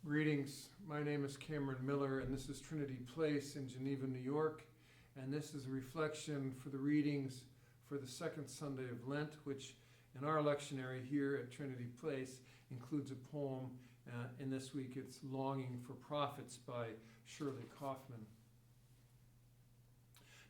Greetings. My name is Cameron Miller, and this is Trinity Place in Geneva, New York. And this is a reflection for the readings for the second Sunday of Lent, which in our lectionary here at Trinity Place includes a poem. And this week it's Longing for Prophets by Shirley Kaufman.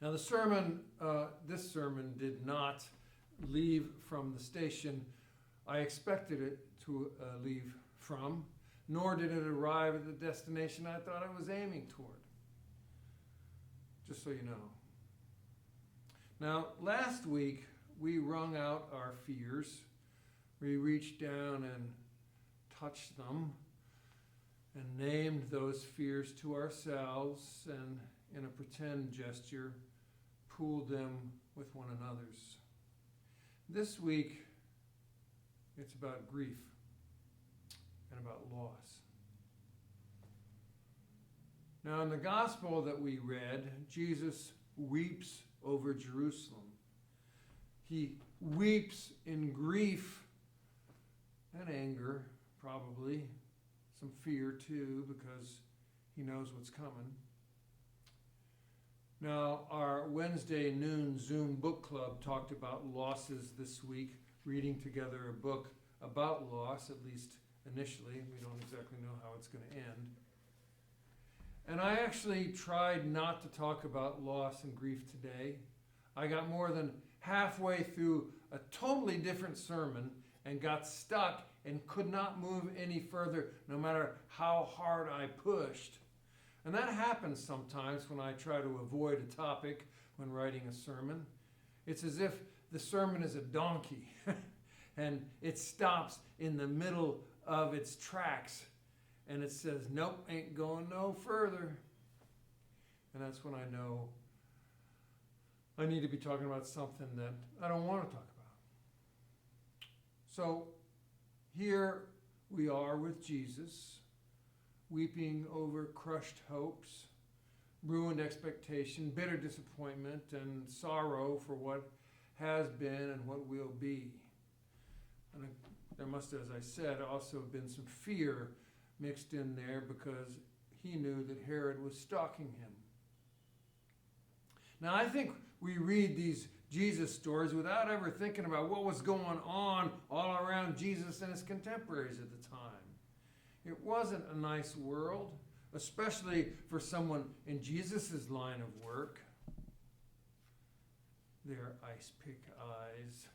Now this sermon did not leave from the station I expected it to leave from, nor did it arrive at the destination I thought I was aiming toward. Just so you know. Now, last week, we wrung out our fears. We reached down and touched them and named those fears to ourselves and, in a pretend gesture, pooled them with one another's. This week, it's about grief and about loss. Now, in the gospel that we read, Jesus weeps over Jerusalem. He weeps in grief and anger, probably, some fear too, because he knows what's coming. Now, our Wednesday noon Zoom book club talked about losses this week, reading together a book about loss, at least initially. We don't exactly know how it's going to end. And I actually tried not to talk about loss and grief today. I got more than halfway through a totally different sermon and got stuck and could not move any further, no matter how hard I pushed. And that happens sometimes when I try to avoid a topic when writing a sermon. It's as if the sermon is a donkey and it stops in the middle of its tracks and it says, nope, ain't going no further. And that's when I know I need to be talking about something that I don't want to talk about. So here we are with Jesus, weeping over crushed hopes, ruined expectation, bitter disappointment, and sorrow for what has been and what will be. And there must, as I said, also have been some fear mixed in there because he knew that Herod was stalking him. Now, I think we read these Jesus stories without ever thinking about what was going on all around Jesus and his contemporaries at the time. It wasn't a nice world, especially for someone in Jesus' line of work. Their ice-pick eyes,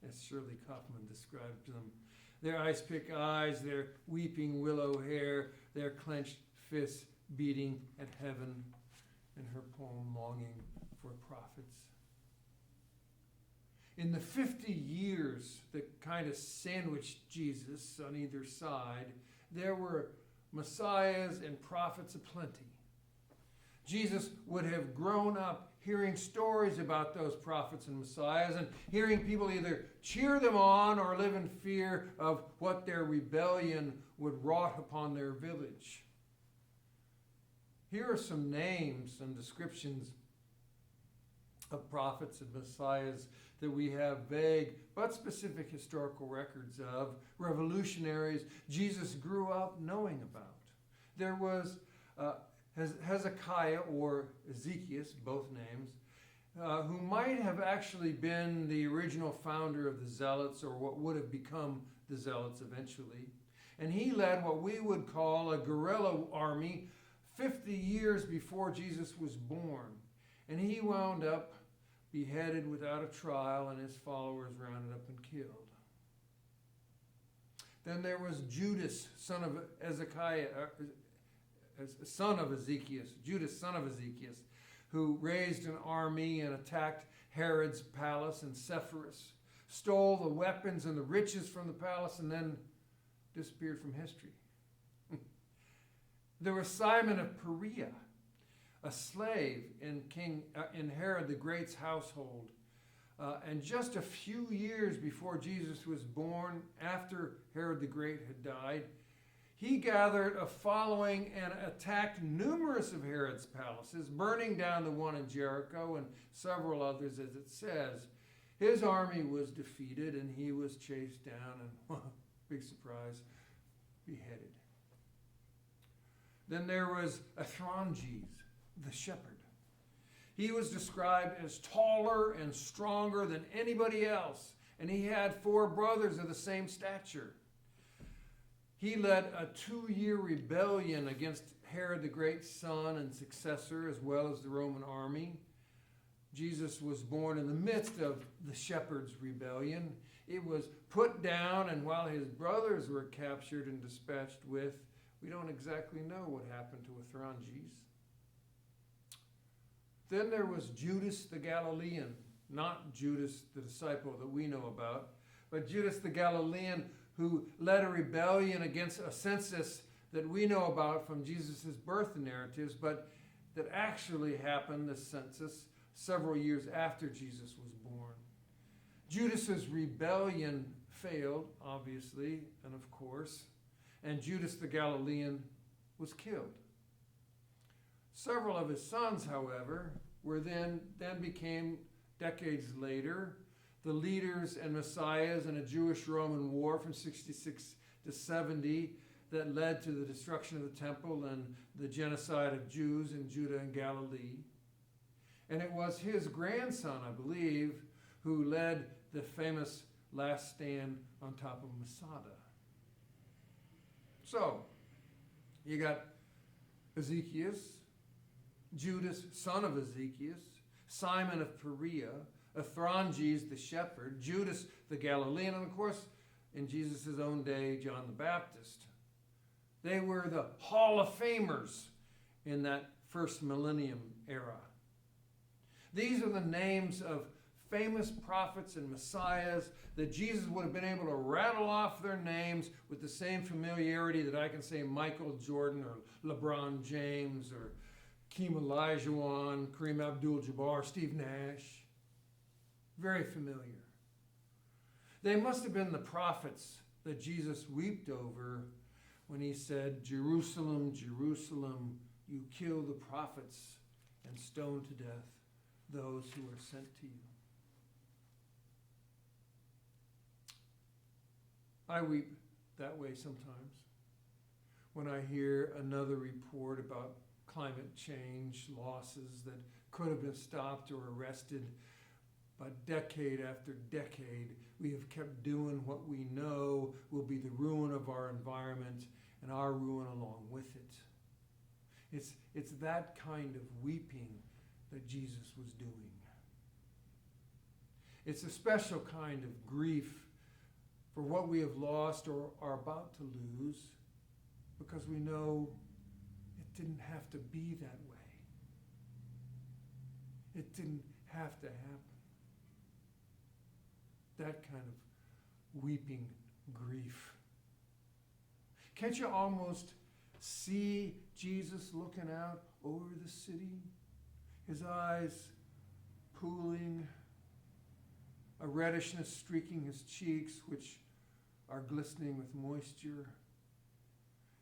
as Shirley Kaufman described them. Their ice-pick eyes, their weeping willow hair, their clenched fists beating at heaven, in her poem, Longing for Prophets. In the 50 years that kind of sandwiched Jesus on either side, there were messiahs and prophets aplenty. Jesus would have grown up hearing stories about those prophets and messiahs and hearing people either cheer them on or live in fear of what their rebellion would wrought upon their village. Here are some names and descriptions of prophets and messiahs that we have vague but specific historical records of, revolutionaries Jesus grew up knowing about. There was Hezekiah or Ezekiel, both names, who might have actually been the original founder of the Zealots, or what would have become the Zealots eventually. And he led what we would call a guerrilla army 50 years before Jesus was born. And he wound up beheaded without a trial and his followers rounded up and killed. Then there was Judas, son of Ezekiel, who raised an army and attacked Herod's palace in Sepphoris, stole the weapons and the riches from the palace, and then disappeared from history. There was Simon of Perea, a slave in Herod the Great's household. And just a few years before Jesus was born, after Herod the Great had died, he gathered a following and attacked numerous of Herod's palaces, burning down the one in Jericho and several others, as it says. His army was defeated and he was chased down and, big surprise, beheaded. Then there was Athronges, the shepherd. He was described as taller and stronger than anybody else, and he had 4 brothers of the same stature. He led a 2-year rebellion against Herod the Great's son and successor, as well as the Roman army. Jesus was born in the midst of the shepherds' rebellion. It was put down, and while his brothers were captured and dispatched with, we don't exactly know what happened to Athronges. Then there was Judas the Galilean, not Judas the disciple that we know about, but Judas the Galilean, who led a rebellion against a census that we know about from Jesus' birth narratives, but that actually happened, the census, several years after Jesus was born. Judas's rebellion failed, obviously, and of course, and Judas the Galilean was killed. Several of his sons, however, were then became, decades later, the leaders and messiahs in a Jewish-Roman war from 66 to 70 that led to the destruction of the temple and the genocide of Jews in Judah and Galilee. And it was his grandson, I believe, who led the famous last stand on top of Masada. So, you got Ezekiel, Judas, son of Ezekiel, Simon of Perea, Athronges the shepherd, Judas the Galilean, and of course, in Jesus' own day, John the Baptist. They were the Hall of Famers in that first millennium era. These are the names of famous prophets and messiahs that Jesus would have been able to rattle off their names with the same familiarity that I can say Michael Jordan or LeBron James or Keem Olajuwon, Kareem Abdul-Jabbar, Steve Nash. Very familiar. They must have been the prophets that Jesus wept over when he said, "Jerusalem, Jerusalem, you kill the prophets and stone to death those who are sent to you." I weep that way sometimes when I hear another report about climate change losses that could have been stopped or arrested, but decade after decade, we have kept doing what we know will be the ruin of our environment and our ruin along with it. It's that kind of weeping that Jesus was doing. It's a special kind of grief for what we have lost or are about to lose, because we know it didn't have to be that way. It didn't have to happen. That kind of weeping grief. Can't you almost see Jesus looking out over the city? His eyes pooling, a reddishness streaking his cheeks, which are glistening with moisture.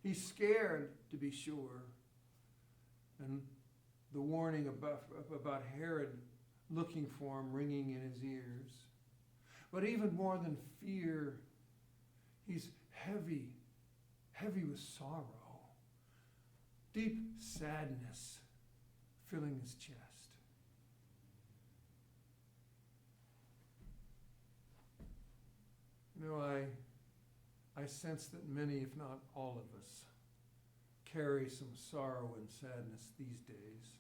He's scared, to be sure, and the warning about Herod looking for him ringing in his ears. But even more than fear, he's heavy with sorrow, deep sadness filling his chest. You know, I sense that many, if not all of us, carry some sorrow and sadness these days.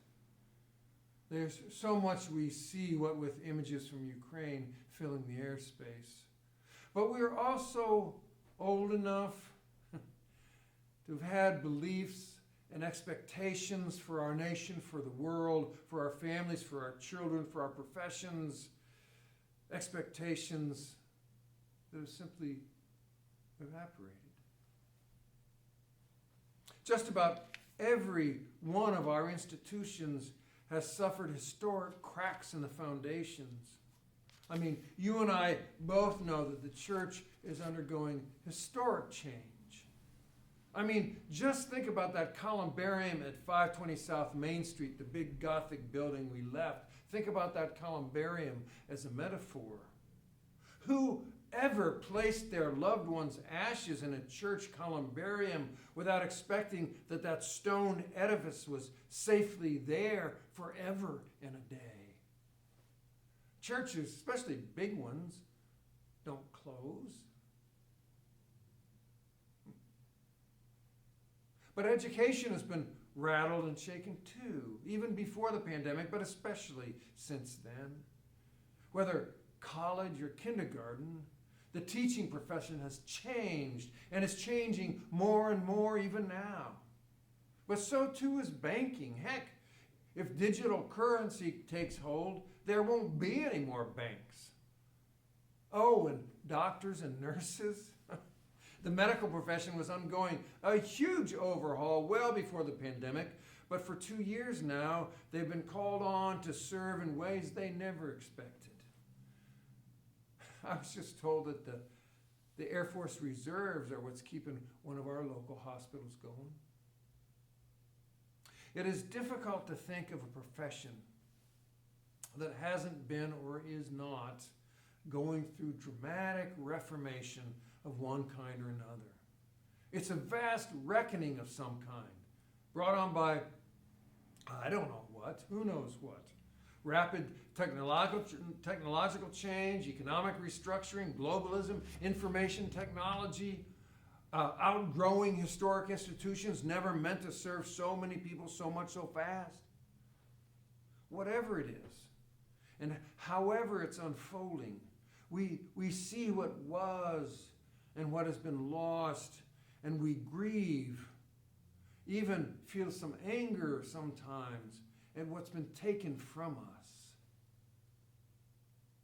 There's so much we see, what with images from Ukraine filling the airspace. But we're also old enough to have had beliefs and expectations for our nation, for the world, for our families, for our children, for our professions, expectations that have simply evaporated. Just about every one of our institutions has suffered historic cracks in the foundations. I mean, you and I both know that the church is undergoing historic change. I mean, just think about that columbarium at 520 South Main Street, the big Gothic building we left. Think about that columbarium as a metaphor. Who ever placed their loved one's ashes in a church columbarium without expecting that that stone edifice was safely there forever and a day. Churches, especially big ones, don't close. But education has been rattled and shaken too, even before the pandemic, but especially since then. Whether college or kindergarten, the teaching profession has changed and is changing more and more even now. But so too is banking. Heck, if digital currency takes hold, there won't be any more banks. Oh, and doctors and nurses. The medical profession was undergoing a huge overhaul well before the pandemic, but for 2 years now, they've been called on to serve in ways they never expected. I was just told that the Air Force Reserves are what's keeping one of our local hospitals going. It is difficult to think of a profession that hasn't been or is not going through dramatic reformation of one kind or another. It's a vast reckoning of some kind, brought on by, I don't know what, who knows what. Rapid technological change, economic restructuring, globalism, information technology, outgrowing historic institutions never meant to serve so many people so much so fast. Whatever it is, and however it's unfolding, we see what was and what has been lost, and we grieve, even feel some anger sometimes at what's been taken from us.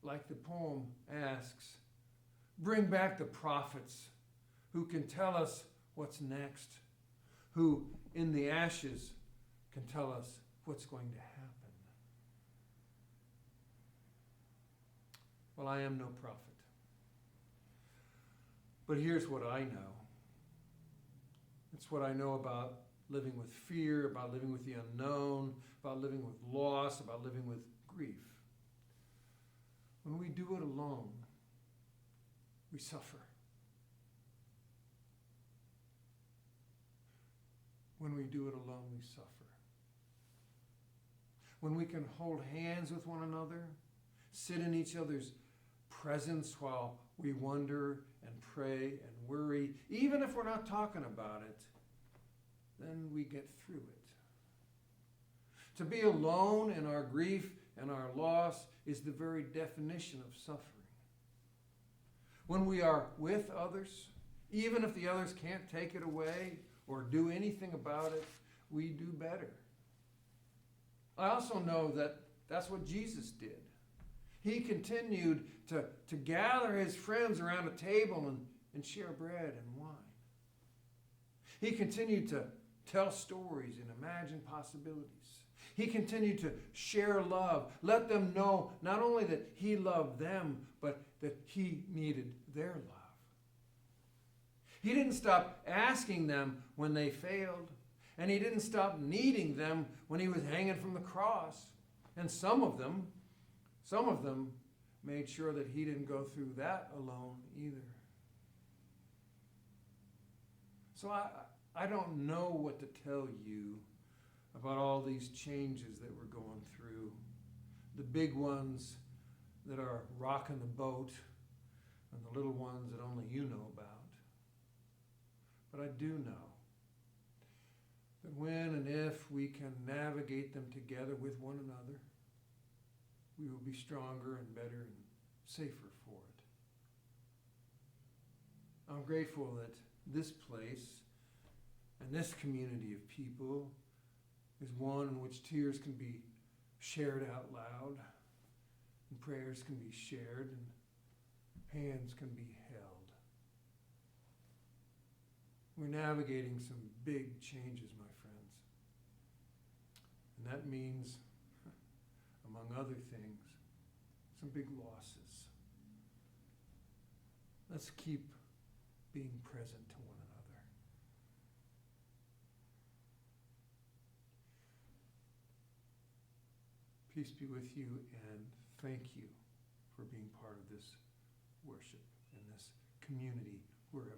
Like the poem asks, bring back the prophets who can tell us what's next, who in the ashes can tell us what's going to happen. Well, I am no prophet. But here's what I know. It's what I know about living with fear, about living with the unknown, about living with loss, about living with grief. When we do it alone, we suffer. When we do it alone, we suffer. When we can hold hands with one another, sit in each other's presence while we wonder and pray and worry, even if we're not talking about it, then we get through it. To be alone in our grief and our loss is the very definition of suffering. When we are with others, even if the others can't take it away or do anything about it, we do better. I also know that that's what Jesus did. He continued to gather his friends around a table and share bread and wine. He continued to tell stories and imagine possibilities. He continued to share love, let them know not only that he loved them, but that he needed their love. He didn't stop asking them when they failed, and he didn't stop needing them when he was hanging from the cross. And some of them made sure that he didn't go through that alone either. So I don't know what to tell you about all these changes that we're going through. The big ones that are rocking the boat, and the little ones that only you know about. But I do know that when and if we can navigate them together with one another, we will be stronger and better and safer for it. I'm grateful that this place and this community of people is one in which tears can be shared out loud, and prayers can be shared, and hands can be held. We're navigating some big changes, my friends. And that means, among other things, some big losses. Let's keep being present to one another. Peace be with you, and thank you for being part of this worship. in this community who are